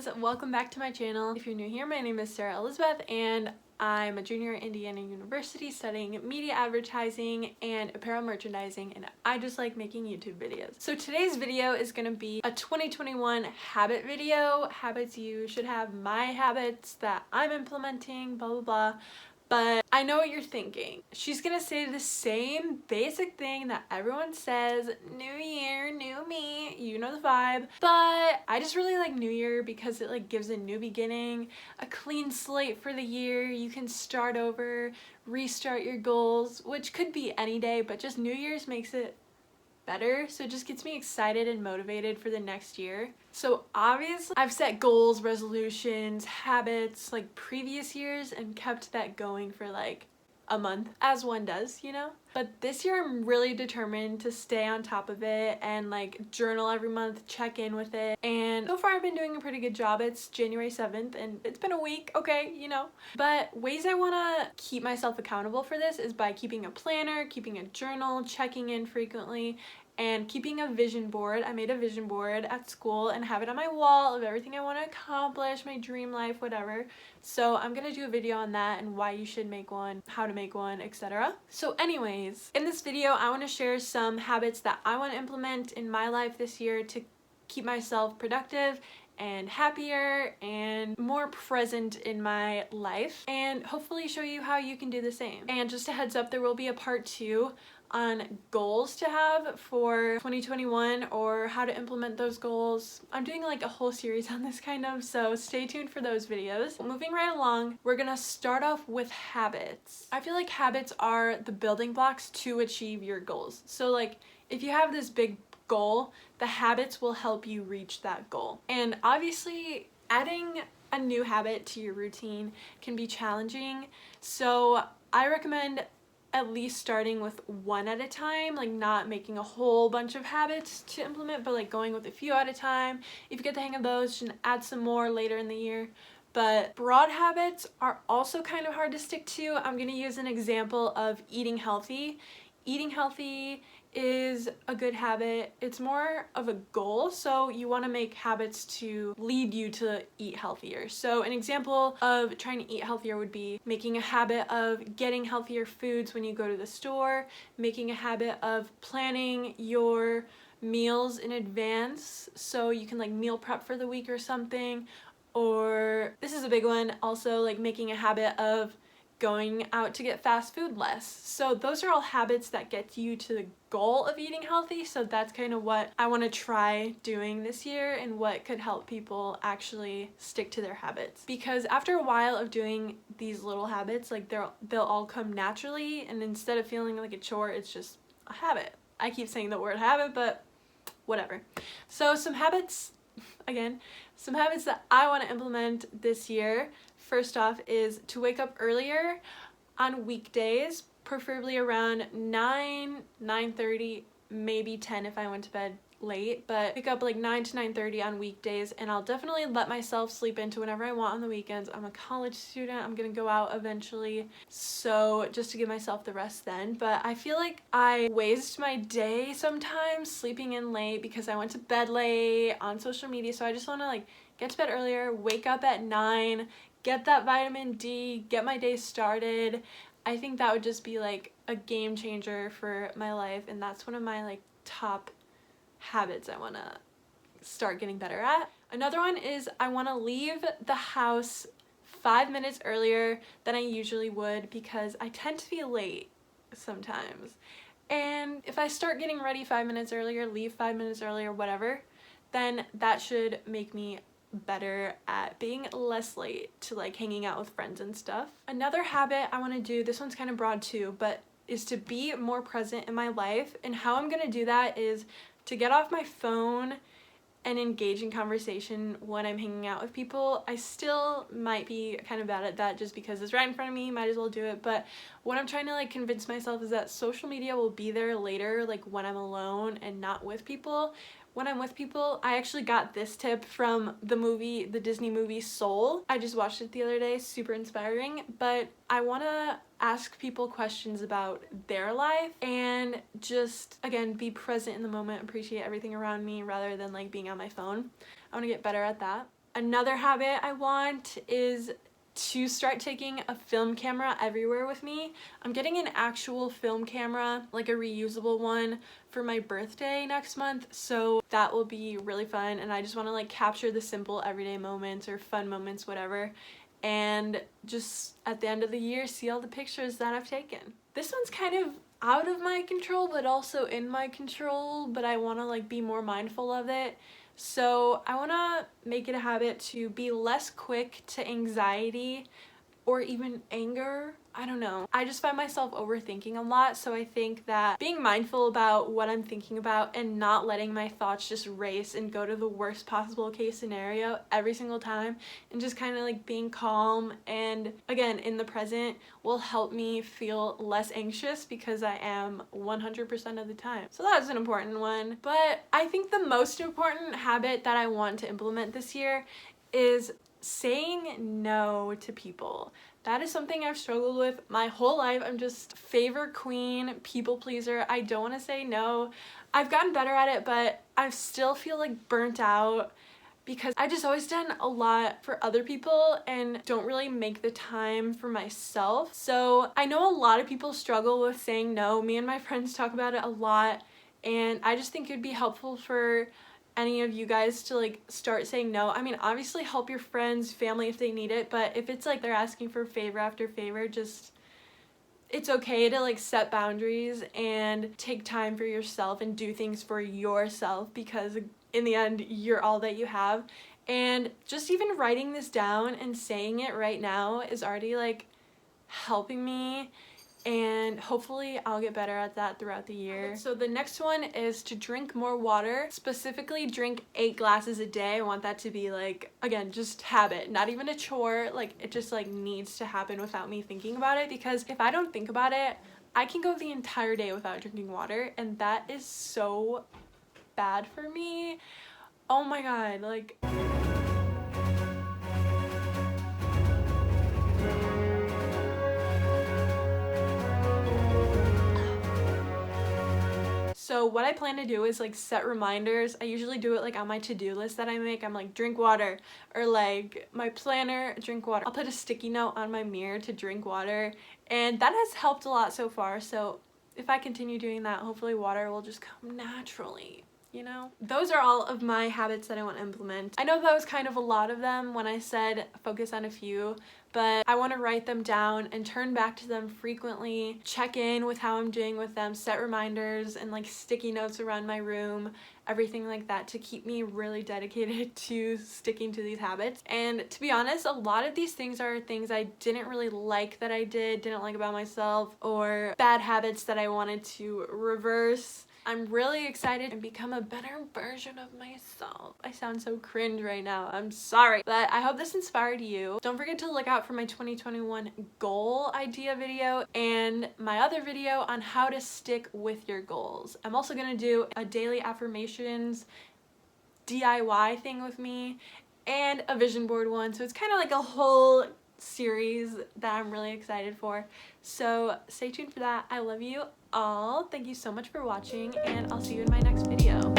friends, welcome back to my channel. If you're new here, my name is Sarah Elizabeth and I'm a junior at Indiana University studying media advertising and apparel merchandising, and I just like making YouTube videos. So today's video is going to be a 2021 habit video. Habits you should have, my habits that I'm implementing, blah blah blah. But I know what you're thinking. She's gonna say the same basic thing that everyone says, new year, new me, you know the vibe. But I just really like New Year because it like gives a new beginning, a clean slate for the year. You can start over, restart your goals, which could be any day, but just New Year's makes it better, so it just gets me excited and motivated for the next year. So obviously I've set goals, resolutions, habits like previous years and kept that going for like a month, as one does, you know? But this year I'm really determined to stay on top of it and like journal every month, check in with it. And so far I've been doing a pretty good job. It's January 7th and it's been a week, okay, you know. But ways I want to keep myself accountable for this is by keeping a planner, keeping a journal, checking in frequently, and keeping a vision board. I made a vision board at school and have it on my wall of everything I want to accomplish, my dream life, whatever. So I'm gonna do a video on that and why you should make one, how to make one, etc. So anyways, in this video I want to share some habits that I want to implement in my life this year to keep myself productive and happier and more present in my life, and hopefully show you how you can do the same. And just a heads up, there will be a part 2 on goals to have for 2021 or how to implement those goals. I'm doing like a whole series on this kind of, so stay tuned for those videos. Moving right along, we're gonna start off with habits. I feel like habits are the building blocks to achieve your goals. So like if you have this big goal, the habits will help you reach that goal. And obviously adding a new habit to your routine can be challenging, so I recommend at least starting with one at a time, like not making a whole bunch of habits to implement, but like going with a few at a time. If you get the hang of those, you can add some more later in the year. But broad habits are also kind of hard to stick to. I'm gonna use an example of eating healthy. Eating healthy is a good habit. It's more of a goal, so you want to make habits to lead you to eat healthier. So an example of trying to eat healthier would be making a habit of getting healthier foods when you go to the store, making a habit of planning your meals in advance so you can like meal prep for the week or something. Or this is a big one also, like making a habit of going out to get fast food less. So those are all habits that get you to the goal of eating healthy. So that's kind of what I want to try doing this year and what could help people actually stick to their habits. Because after a while of doing these little habits, like they'll all come naturally, and instead of feeling like a chore, it's just a habit. I keep saying the word habit, but whatever. So some habits, again, some habits that I want to implement this year. First off is to wake up earlier on weekdays, preferably around 9:30, maybe 10 if I went to bed late, but wake up like 9 to 9:30 on weekdays, and I'll definitely let myself sleep into whenever I want on the weekends. I'm a college student, I'm gonna go out eventually, so just to give myself the rest then. But I feel like I waste my day sometimes sleeping in late because I went to bed late on social media, so I just want to like get to bed earlier, wake up at 9, get that vitamin D, get my day started. I think that would just be like a game changer for my life, and that's one of my like top habits I want to start getting better at. Another one is I want to leave the house 5 minutes earlier than I usually would because I tend to be late sometimes. And if I start getting ready 5 minutes earlier, leave 5 minutes earlier, whatever, then that should make me better at being less late to like hanging out with friends and stuff. Another habit I want to do, this one's kind of broad too, but is to be more present in my life. And how I'm going to do that is to get off my phone and engage in conversation when I'm hanging out with people. I still might be kind of bad at that just because it's right in front of me, might as well do it. But what I'm trying to like convince myself is that social media will be there later, like when I'm alone and not with people. When I'm with people, I actually got this tip from the Disney movie Soul. I just watched it the other day, super inspiring, but I want to ask people questions about their life and just, again, be present in the moment, appreciate everything around me rather than like being on my phone. I want to get better at that. Another habit I want is to start taking a film camera everywhere with me. I'm getting an actual film camera, like a reusable one, for my birthday next month, so that will be really fun, and I just want to like capture the simple everyday moments or fun moments, whatever, and just at the end of the year see all the pictures that I've taken. This one's kind of out of my control but also in my control, but I want to like be more mindful of it. So I want to make it a habit to be less quick to anxiety or even anger. I don't know. I just find myself overthinking a lot, so I think that being mindful about what I'm thinking about and not letting my thoughts just race and go to the worst possible case scenario every single time, and just kind of like being calm and again in the present will help me feel less anxious, because I am 100% of the time. So that's an important one. But I think the most important habit that I want to implement this year is saying no to people. That is something I've struggled with my whole life. I'm just favor queen, people pleaser. I don't want to say no. I've gotten better at it, but I still feel like burnt out because I just always done a lot for other people and don't really make the time for myself. So I know a lot of people struggle with saying no. Me and my friends talk about it a lot, and I just think it'd be helpful for any of you guys to like start saying no. I mean, obviously help your friends, family if they need it, but if it's like they're asking for favor after favor, just it's okay to like set boundaries and take time for yourself and do things for yourself, because in the end you're all that you have. And just even writing this down and saying it right now is already like helping me, and hopefully I'll get better at that throughout the year. So the next one is to drink more water, specifically drink 8 glasses a day. I want that to be like, again, just habit, not even a chore. Like it just like needs to happen without me thinking about it, because if I don't think about it, I can go the entire day without drinking water, and that is so bad for me. Oh my god, like so what I plan to do is like set reminders. I usually do it like on my to-do list that I make. I'm like, drink water, or like my planner, drink water. I'll put a sticky note on my mirror to drink water, and that has helped a lot so far. So if I continue doing that, hopefully water will just come naturally, you know? Those are all of my habits that I want to implement. I know that was kind of a lot of them when I said focus on a few, but I want to write them down and turn back to them frequently, check in with how I'm doing with them, set reminders and like sticky notes around my room, everything like that, to keep me really dedicated to sticking to these habits. And to be honest, a lot of these things are things I didn't really like that I didn't like about myself, or bad habits that I wanted to reverse. I'm really excited to become a better version of myself. I sound so cringe right now, I'm sorry. But I hope this inspired you. Don't forget to look out for my 2021 goal idea video and my other video on how to stick with your goals. I'm also gonna do a daily affirmations DIY thing with me and a vision board one. So it's kind of like a whole series that I'm really excited for. So stay tuned for that. I love you all. Thank you so much for watching, and I'll see you in my next video.